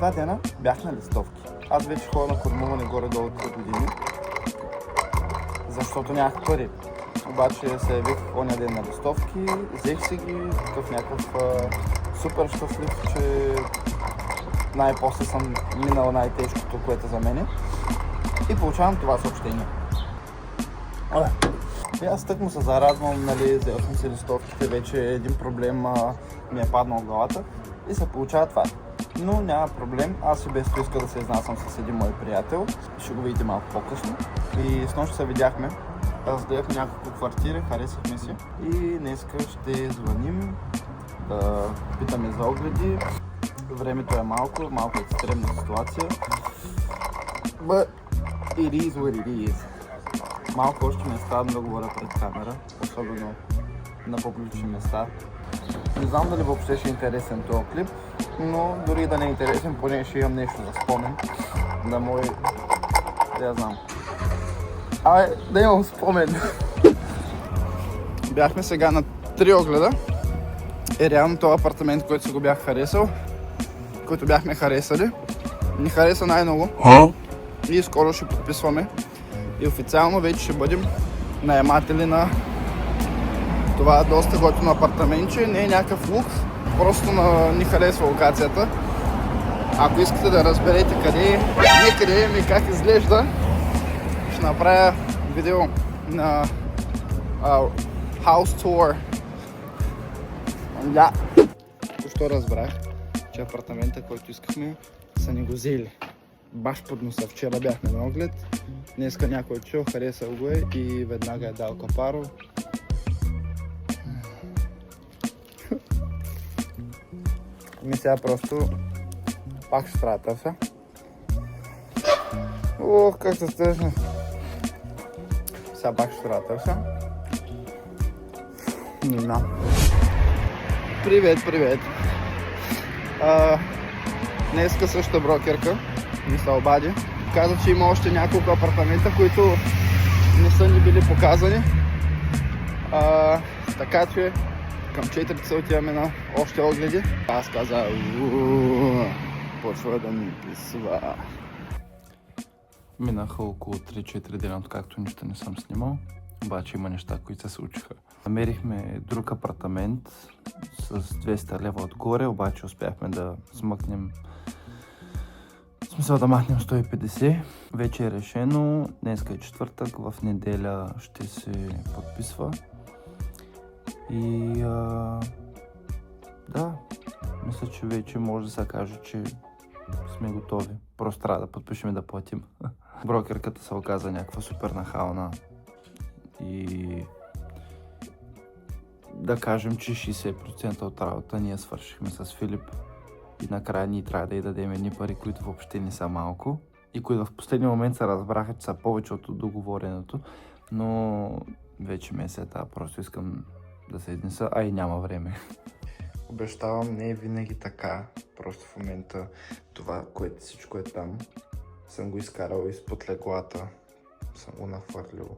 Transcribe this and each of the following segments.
2 дена бях на листовки. Аз вече ходя на кормуване горе-долу 3 години, защото нямах пари. Обаче се явих оня ден на листовки, взех си ги, такъв някакъв супер щастлив, че най-после съм минал най-тежкото, което за мене. И получавам това съобщение. И аз тък му се зарадвам, нали, взел съм си листовките, вече един проблем ми е паднал в главата и се получава това. Но няма проблем, аз и без това иска да се изнасям с един мой приятел, ще го видите малко по-късно. И с нощ се видяхме, разгледахме няколко квартири, харесахме си и днеска ще звъним да питаме за огледи. Времето е малко екстремна ситуация. But it is what it is. Малко още ми е странно да говоря пред камера, особено на публични места. Не знам дали въобще ще е интересен този клип, но дори да не е интересен, поне ще имам нещо за спомен на мой... Да я знам. Да имам спомен. Бяхме сега на 3 огледа. Реално този апартамент, който си го бях харесал, който бяхме харесали, ни хареса най-много. И скоро ще подписваме. И официално вече ще бъдем наематели на това доста готино апартаментче. Не е някакъв лукс, просто ни харесва локацията. Ако искате да разберете къде е, как изглежда, ще направя видео на house tour. Да. Тощо разбрах, че апартамента, който искахме, са ни го взели. Баш под носа. Вчера бяхме на оглед, днеска някой чул, харесал го е и веднага е дал капаро. Ми сега просто пак ще трябва да търся. Ох, как се стъжна. Сега пак ще трябва да търся. Не знам. Привет. Днеска същата брокерка ми се обади. Каза, че има още няколко апартамента, които не са ни били показани. Така че към 4 часа отиваме на още огледи. Аз каза, почва да ми писва. Минаха около 3-4 дена, откакто нищо не съм снимал. Обаче има неща, които се случиха. Намерихме друг апартамент с 200 лева отгоре, обаче успяхме да смъкнем, в смисъл да махнем 150. Вече е решено, днеска е четвъртък, в неделя ще се подписва. И да, мисля, че вече може да се каже, че сме готови. Просто трябва да подпишем и да платим. Брокерката се оказа някаква супер нахална. И да кажем, че 60% от работа ние свършихме с Филип и накрая ние трябва да й дадем едни пари, които въобще не са малко и които в последния момент се разбраха, че са повече от договореното, но вече ме се просто искам да се изнеса, а и няма време. Обещавам, не е винаги така, просто в момента това, което всичко е там, съм го изкарал изпод леглата, съм го нахвърлил.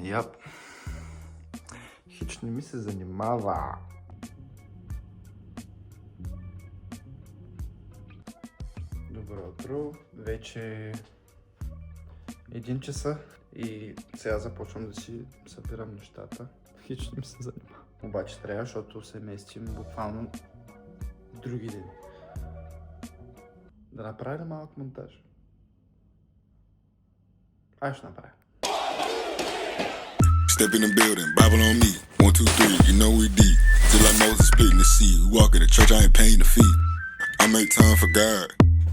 Яп. Хич не ми се занимава. Добро утро. Вече 1 часа и сега започвам да си събирам нещата. Хич не ми се занимава. Обаче трябва, защото се местим буквално други ден. Да направя ли малък монтаж? Ай, ще направя. Step in the building, Bible on me, 1, 2, 3, you know we deep. Till like Moses splitting the sea, we walk in the church, I ain't paying the fee. I make time for God,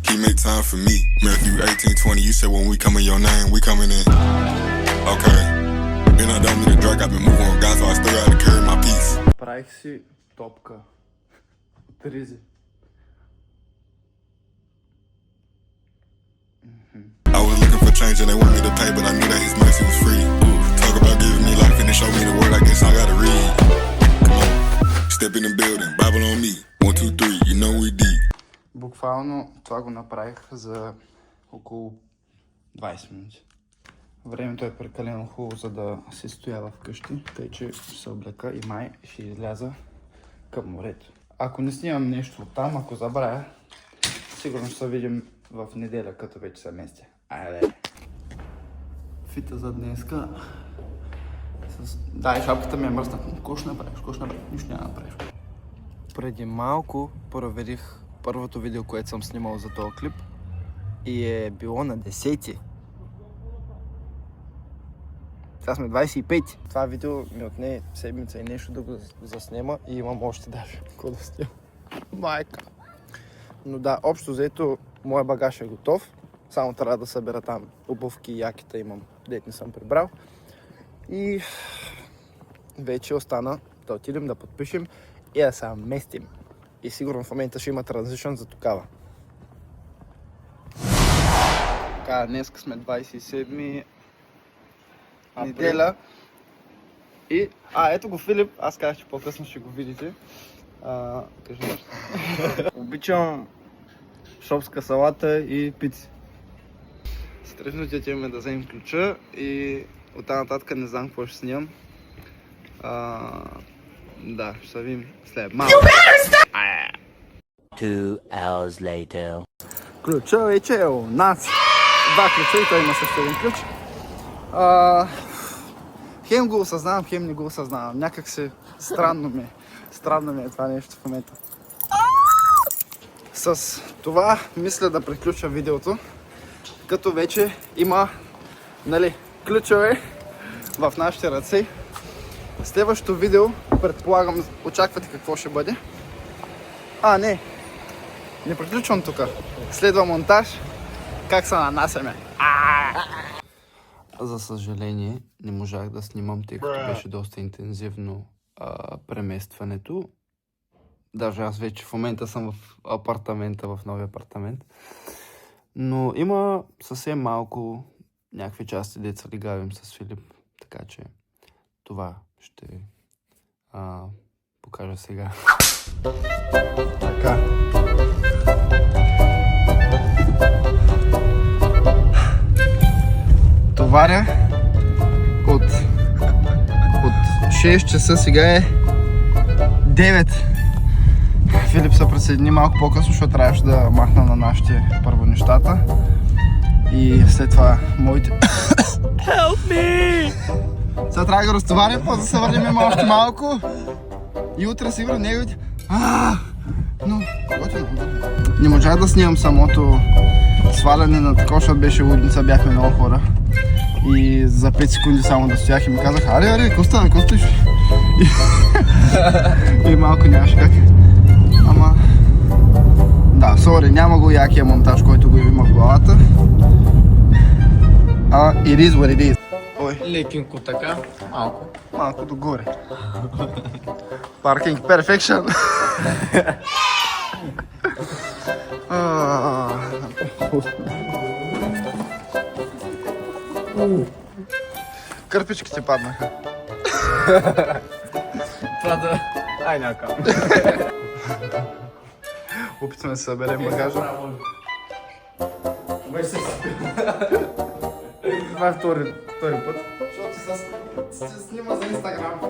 He make time for me. Matthew 18, 20, you said when we come in your name, we coming in. Okay, then I don't need a drug, I've been moving on God, so I still gotta carry my peace. Правих си топка от ризи. I was looking for change and they want me to pay, but I knew that His mercy was free. Talk about giving me life and they show me the word, I guess I gotta read. Come on, step in the building, Bible on me, 1, 2, 3, you know we deep. Буквално това го направих за около 20 минути. Времето е прекалено хубаво, за да се стоя вкъщи, тъй че ще се облека и май ще изляза към морето. Ако не снимам нещо оттам, ако забравя, сигурно ще се видим в неделя, като вече се местя. Айде! Фита за днеска. Да, и шапката ми е мръсна. Какво ще направиш? Нищо няма да направиш. Преди малко проверих първото видео, което съм снимал за този клип. И е било на 10-ти. Сега сме 25. Това видео ми отне седмица и нещо да го заснема и имам още даже какво да снимам. Майка. Но да, общо взето, моят багаж е готов. Само трябва да събера там обувки и яките имам, дет не съм прибрал. И вече остана да отидем да подпишем и да се местим. И сигурно в момента ще има транзишън за тогава. Така, днес сме 27 неделя. И, ето го Филип, аз казах, че по-късно ще го видите. Кажи нещо. Обичам шопска салата и пици. Стрежно отиваме да вземем ключа и оттам нататък не знам какво ще снимам. Да, ще видим след малко. 2 hours later. Ключа вече е у нас. Два ключа и той има също един ключ. Хем го осъзнавам, хем не го осъзнавам. Някак се странно ми е това нещо в момента. С това мисля да приключа видеото, като вече има, нали, ключове в нашите ръце. Следващото видео, предполагам, очаквате какво ще бъде. Не приключвам тук. Следва монтаж, как се нанасяме. За съжаление, не можах да снимам, тъй като беше доста интензивно преместването. Даже аз вече в момента съм в апартамента, в новия апартамент. Но има съвсем малко някакви части, деца лигавим с Филип. Така че това ще покажа сега. Така. Товаря от 6 часа, сега е 9. Филип се присъедини малко по-късно, защото трябваше да махна на нашите първо нещата. И след това моите... Help me! Сега трябва да го разтоварим, после да се върнем има още малко. И утре сигурно неговите... Но... Не можах да снимам самото сваляне на такова, защото беше лудница, бяхме много хора. И за 5 секунди само да стоях и ми казах, аре, какво стоиш? И малко нямаше как. Ама... Да, сори, няма го якия монтаж, който го има в главата. It is what it is. Ой. Лекенко така, малко. Малко догоре. Parking perfection. Кърпичките паднаха. Това да... Ай, някакъв. Опитваме да се съберем багажа. Беше се това е втори път. Защото се снима за Инстаграм.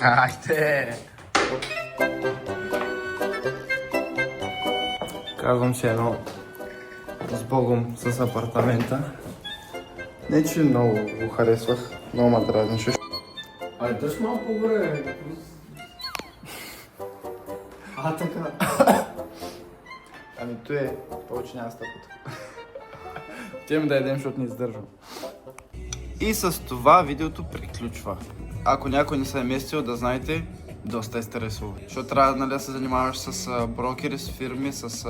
Айде! Казвам си едно с Богом с апартамента. Не, че много го харесвах, много ме дразнеше. Ай, дъж малко по-горе. Така. Ами той е, повече няма стъпа тук. Тем да едем, защото не издържам. И с това видеото приключва. Ако някой не се е местил, да знаете, доста е стресово. Защото трябва, нали, да се занимаваш с брокери, с фирми, с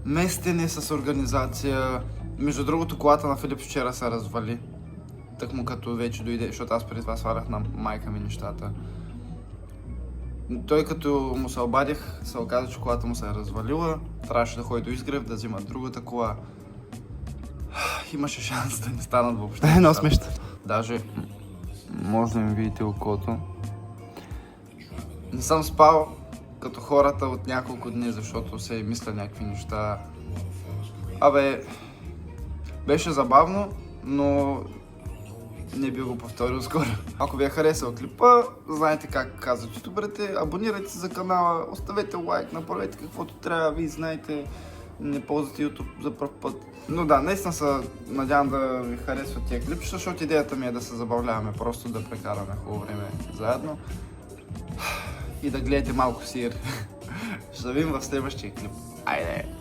местене, с организация. Между другото, колата на Филип вчера се развали. Тъкмо като вече дойде, защото аз преди това свалях на майка ми нещата. Той като му се обадих, се оказа, че колата му се е развалила. Трябваше да ходи до изгрев, да взима другата кола. Имаше шанс да не станат въобще. Едно смешно. Даже може да ми видите окото. Не съм спал като хората от няколко дни, защото се мисля някакви неща. Абе, беше забавно, но не би го повторил скоро. Ако ви е харесал клипа, знаете как казват ютуберите, абонирайте се за канала, оставете лайк, направете каквото трябва, вие знаете, не ползвате YouTube за пръв път. Но да, наистина се надявам да ви харесват тия клипчета, защото идеята ми е да се забавляваме, просто да прекараме хубаво време заедно и да гледате малко сир. Ще видим в следващия клип. Айде!